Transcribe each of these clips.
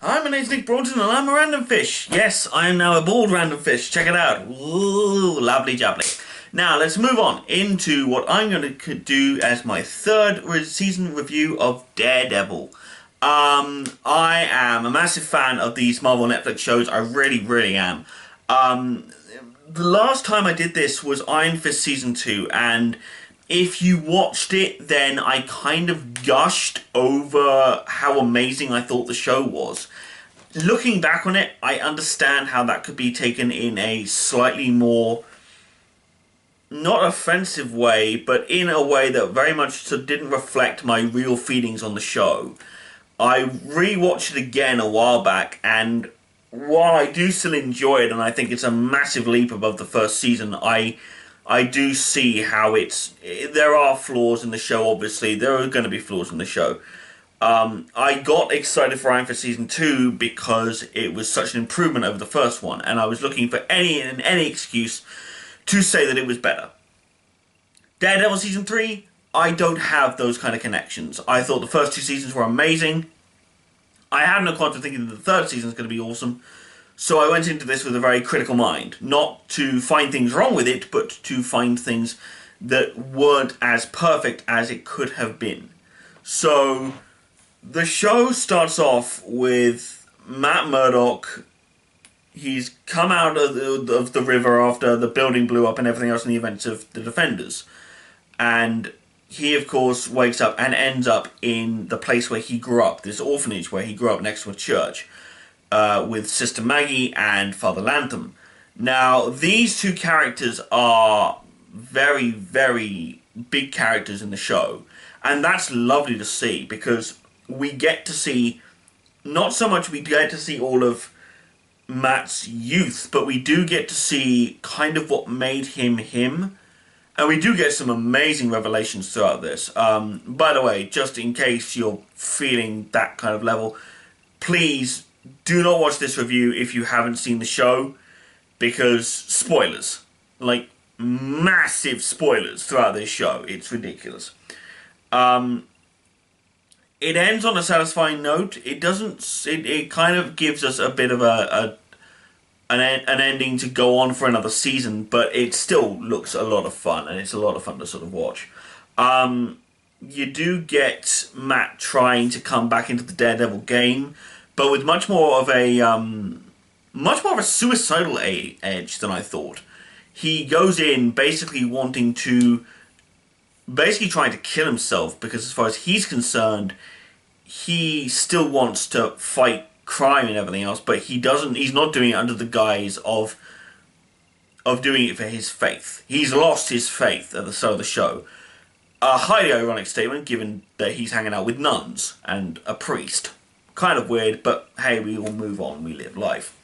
Hi, my name's Nick Broughton and I'm a Randomfish. Yes, I am now a bald Randomfish. Check it out. Ooh, lovely jubbly. Now, let's move on into what I'm going to do as my third season review of Daredevil. I am a massive fan of these Marvel Netflix shows. I really, really am. The last time I did this was Iron Fist Season 2, and if you watched it, then I kind of gushed over how amazing I thought the show was. Looking back on it, I understand how that could be taken in a slightly more, not offensive way, but in a way that very much didn't reflect my real feelings on the show. I rewatched it again a while back, and while I do still enjoy it, and I think it's a massive leap above the first season, I do see how there are flaws in the show, obviously. There are going to be flaws in the show. I got excited for Iron Fist Season 2 because it was such an improvement over the first one, and I was looking for any excuse to say that it was better. Daredevil Season 3, I don't have those kind of connections. I thought the first two seasons were amazing. I had no qualms thinking that the third season is going to be awesome, so I went into this with a very critical mind. Not to find things wrong with it, but to find things that weren't as perfect as it could have been. So the show starts off with Matt Murdock. He's come out of the river after the building blew up and everything else in the events of the Defenders. And he, of course, wakes up and ends up in the place where he grew up, this orphanage where he grew up next to a church, with Sister Maggie and Father Lantham. Now, these two characters are very, very big characters in the show. And that's lovely to see, because we get to see, not so much we get to see all of Matt's youth, but we do get to see kind of what made him him. And we do get some amazing revelations throughout this. By the way, just in case you're feeling that kind of level, please do not watch this review if you haven't seen the show, because spoilers. Like, massive spoilers throughout this show. It's ridiculous. It ends on a satisfying note. It doesn't. It kind of gives us a bit of an ending to go on for another season, but it still looks a lot of fun, and it's a lot of fun to sort of watch. You do get Matt trying to come back into the Daredevil game, but with much more of a suicidal edge than I thought. He goes in basically trying to kill himself, because as far as he's concerned, he still wants to fight crime and everything else, but he's not doing it under the guise of doing it for his faith. He's lost his faith at the start of the show. A highly ironic statement, given that he's hanging out with nuns and a priest. Kind of weird, but hey, we all move on, we live life.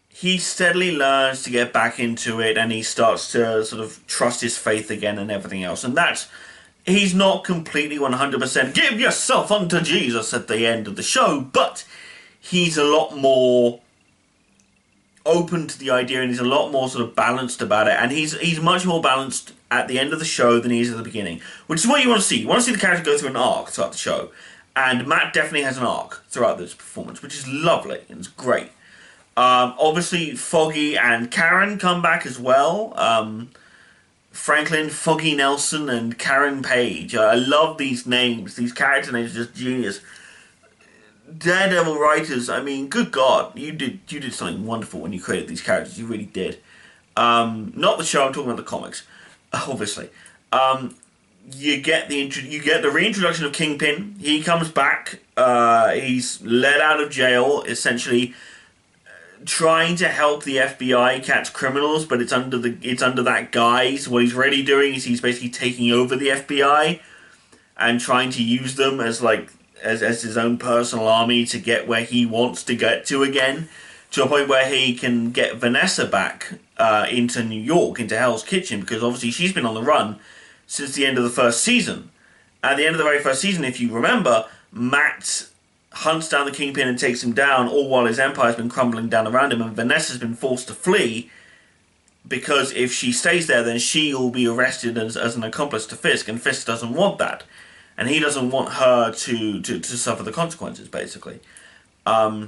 He steadily learns to get back into it, and he starts to sort of trust his faith again and everything else. And he's not completely 100% give yourself unto Jesus at the end of the show, but he's a lot more open to the idea, and he's a lot more sort of balanced about it. And he's much more balanced at the end of the show than he is at the beginning, which is what you want to see. You want to see the character go through an arc throughout the show. And Matt definitely has an arc throughout this performance, which is lovely and it's great. Obviously, Foggy and Karen come back as well. Franklin, Foggy Nelson, and Karen Page. I love these names. These character names are just genius. Daredevil writers, I mean, good God, you did something wonderful when you created these characters. You really did. Not the show. I'm talking about the comics, obviously. You get the reintroduction of Kingpin. He comes back. He's let out of jail, essentially trying to help the FBI catch criminals, but it's under that guise. What he's really doing is he's basically taking over the FBI and trying to use them as his own personal army to get where he wants to get to again, to a point where he can get Vanessa back into New York, into Hell's Kitchen, because obviously she's been on the run since the end of the first season. At the end of the very first season, if you remember, Matt hunts down the Kingpin and takes him down, all while his empire's been crumbling down around him, and Vanessa's been forced to flee, because if she stays there, then she will be arrested as an accomplice to Fisk, and Fisk doesn't want that. and he doesn't want her to suffer the consequences. Basically, I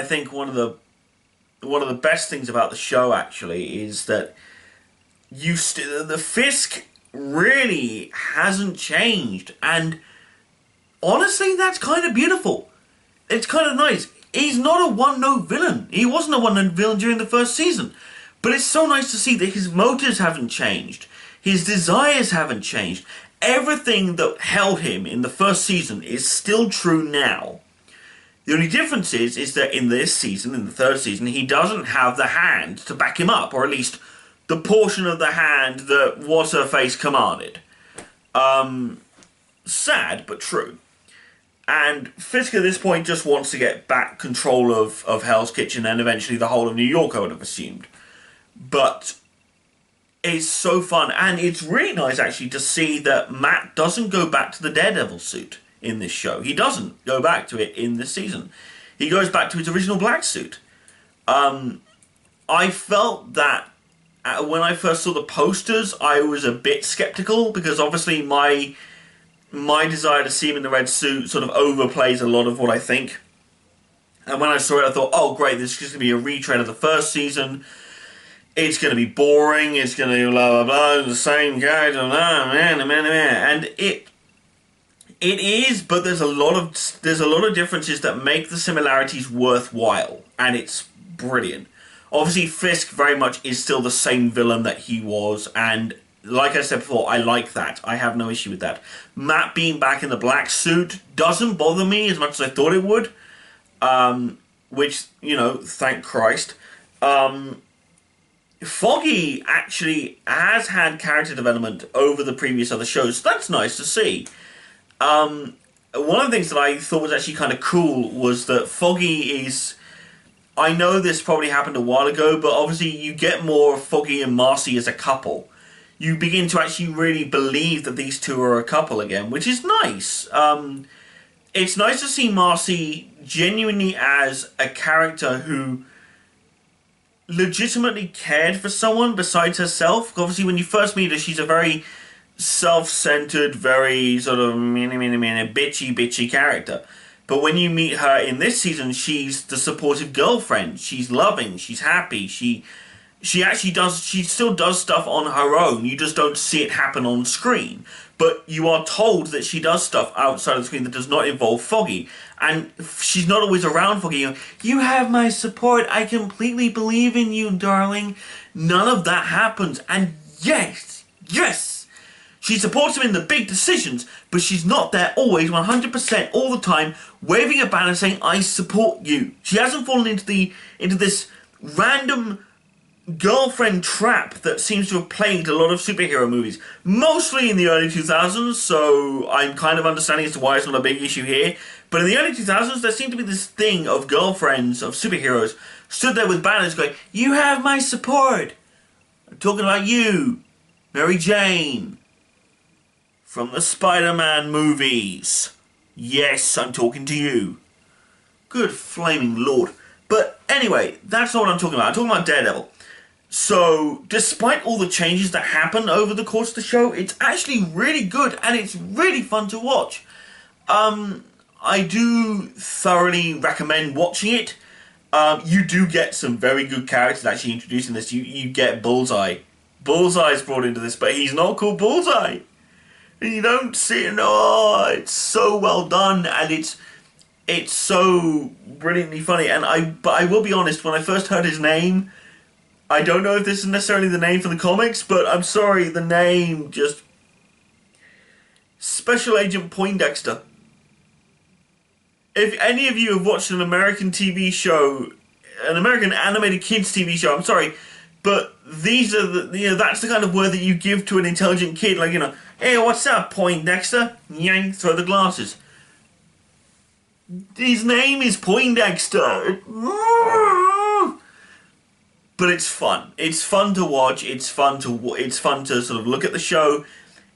think one of the best things about the show actually is that the Fisk really hasn't changed, and honestly, that's kind of beautiful. It's kind of nice. He's not a one-note villain. He wasn't a one-note villain during the first season. But it's so nice to see that his motives haven't changed. His desires haven't changed. Everything that held him in the first season is still true now. The only difference is that in this season, in the third season, he doesn't have the hand to back him up, or at least the portion of the hand that What's-Her-Face commanded. Sad, but true. And Fisk at this point just wants to get back control of Hell's Kitchen and eventually the whole of New York, I would have assumed. But it's so fun, and it's really nice actually to see that Matt doesn't go back to the Daredevil suit in this show. He doesn't go back to it in this season. He goes back to his original black suit. I felt that when I first saw the posters, I was a bit skeptical because obviously my desire to see him in the red suit sort of overplays a lot of what I think. And when I saw it, I thought, oh great, this is just going to be a retread of the first season. It's going to be boring, it's going to be blah blah blah, the same character, and it is, but there's a lot of differences that make the similarities worthwhile, and it's brilliant. Obviously, Fisk very much is still the same villain that he was, and like I said before, I like that. I have no issue with that. Matt being back in the black suit doesn't bother me as much as I thought it would, which, you know, thank Christ. Foggy actually has had character development over the previous other shows, so that's nice to see. One of the things that I thought was actually kind of cool was that Foggy is... I know this probably happened a while ago, but obviously you get more Foggy and Marcy as a couple. You begin to actually really believe that these two are a couple again, which is nice. It's nice to see Marcy genuinely as a character who legitimately cared for someone besides herself. Obviously, when you first meet her, she's a very self-centered, very sort of bitchy character. But when you meet her in this season, she's the supportive girlfriend. She's loving. She's happy. She actually does. She still does stuff on her own. You just don't see it happen on screen. But you are told that she does stuff outside of the screen that does not involve Foggy. And she's not always around Foggy. You have my support. I completely believe in you, darling. None of that happens. And yes, she supports him in the big decisions, but she's not there always, 100% all the time, waving a banner saying, I support you. She hasn't fallen into this random girlfriend trap that seems to have plagued a lot of superhero movies, mostly in the early 2000s, so I'm kind of understanding as to why it's not a big issue here. But in the early 2000s, there seemed to be this thing of girlfriends, of superheroes, stood there with banners going, you have my support. I'm talking about you, Mary Jane, from the Spider-Man movies. Yes, I'm talking to you. Good flaming lord. But anyway, that's not what I'm talking about. I'm talking about Daredevil. So, despite all the changes that happen over the course of the show, it's actually really good and it's really fun to watch. I do thoroughly recommend watching it. You do get some very good characters actually introduced in this. You get Bullseye. Bullseye's brought into this, but he's not called Bullseye. You don't see it. Oh, it's so well done, and it's so brilliantly funny. But I will be honest, when I first heard his name, I don't know if this is necessarily the name for the comics, but I'm sorry, the name just... Special Agent Poindexter. If any of you have watched an American TV show, an American animated kids TV show, I'm sorry, but these are that's the kind of word that you give to an intelligent kid, like, hey, what's up, Poindexter? Yank, throw the glasses. His name is Poindexter. But it's fun. It's fun to watch. It's fun to sort of look at the show.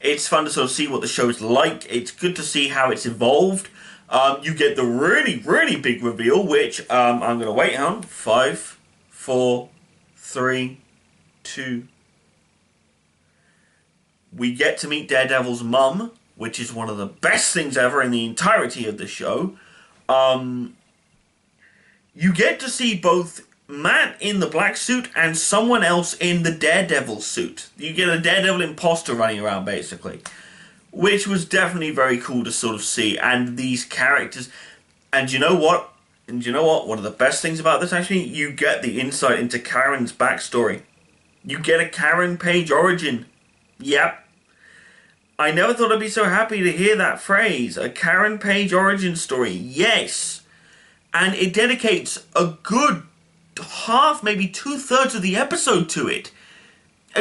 It's fun to sort of see what the show's like. It's good to see how it's evolved. You get the really, really big reveal, which I'm going to wait on. 5, 4, 3, 2. We get to meet Daredevil's mum, which is one of the best things ever in the entirety of the show, you get to see both Matt in the black suit and someone else in the Daredevil suit. You get a Daredevil imposter running around, basically, which was definitely very cool to sort of see. And these characters, and you know what? One of the best things about this, actually, you get the insight into Karen's backstory. You get a Karen Page origin. Yep. I never thought I'd be so happy to hear that phrase. A Karen Page origin story. Yes. And it dedicates a good half, maybe 2/3 of the episode to it.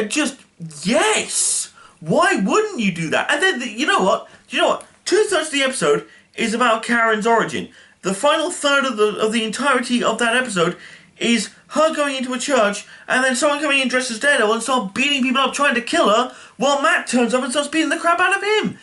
Just, yes. Why wouldn't you do that? And then, you know what? 2/3 of the episode is about Karen's origin. The final third of the entirety of that episode is her going into a church and then someone coming in dressed as Daredevil and start beating people up trying to kill her while Matt turns up and starts beating the crap out of him.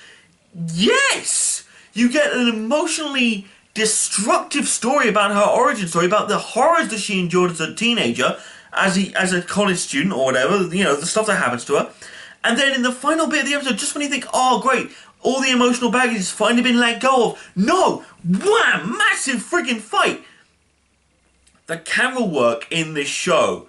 Yes! You get an emotionally destructive story about her origin story, about the horrors that she endured as a teenager, as a college student or whatever, the stuff that happens to her. And then in the final bit of the episode, just when you think, oh great, all the emotional baggage has finally been let go of. No! Wham! Massive friggin' fight! The camera work in this show,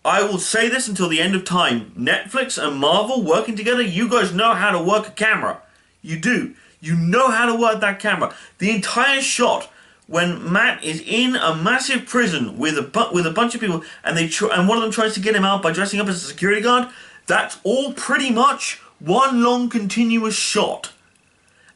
I will say this until the end of time. Netflix and Marvel working together, you guys know how to work a camera. You do. You know how to work that camera. The entire shot when Matt is in a massive prison with a bunch of people and one of them tries to get him out by dressing up as a security guard, that's all pretty much one long continuous shot.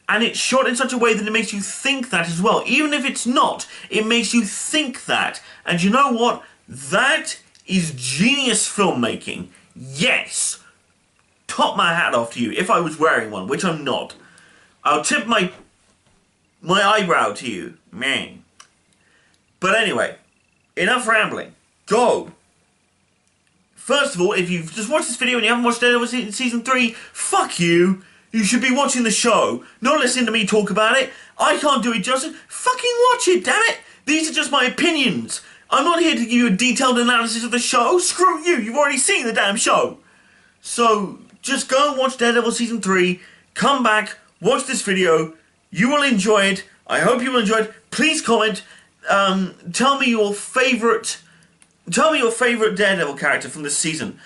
And it's shot in such a way that it makes you think that as well. Even if it's not, it makes you think that. And you know what? That is genius filmmaking. Yes. Top my hat off to you, if I was wearing one, which I'm not. I'll tip my eyebrow to you. Man. But anyway, enough rambling. Go. First of all, if you've just watched this video and you haven't watched Daredevil Season 3, fuck you. You should be watching the show, not listening to me talk about it. I can't do it justice. Fucking watch it, damn it! These are just my opinions. I'm not here to give you a detailed analysis of the show. Screw you, you've already seen the damn show. So, just go and watch Daredevil Season 3, come back, watch this video. You will enjoy it. I hope you will enjoy it. Please comment. Tell me your favourite Daredevil character from this season.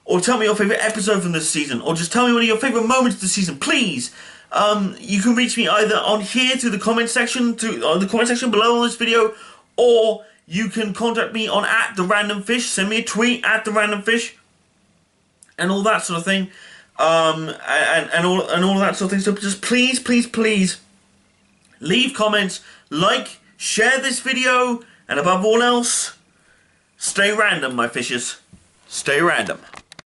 Or tell me your favourite episode from this season. Or just tell me one of your favourite moments of the season, please. You can reach me either on here through the comment section, the comment section below on this video, or you can contact me on @TheRandomFish. Send me a tweet @TheRandomFish, and all that sort of thing. And all that sort of thing. So just please leave comments, like, share this video, and above all else, stay random, my fishes. Stay random.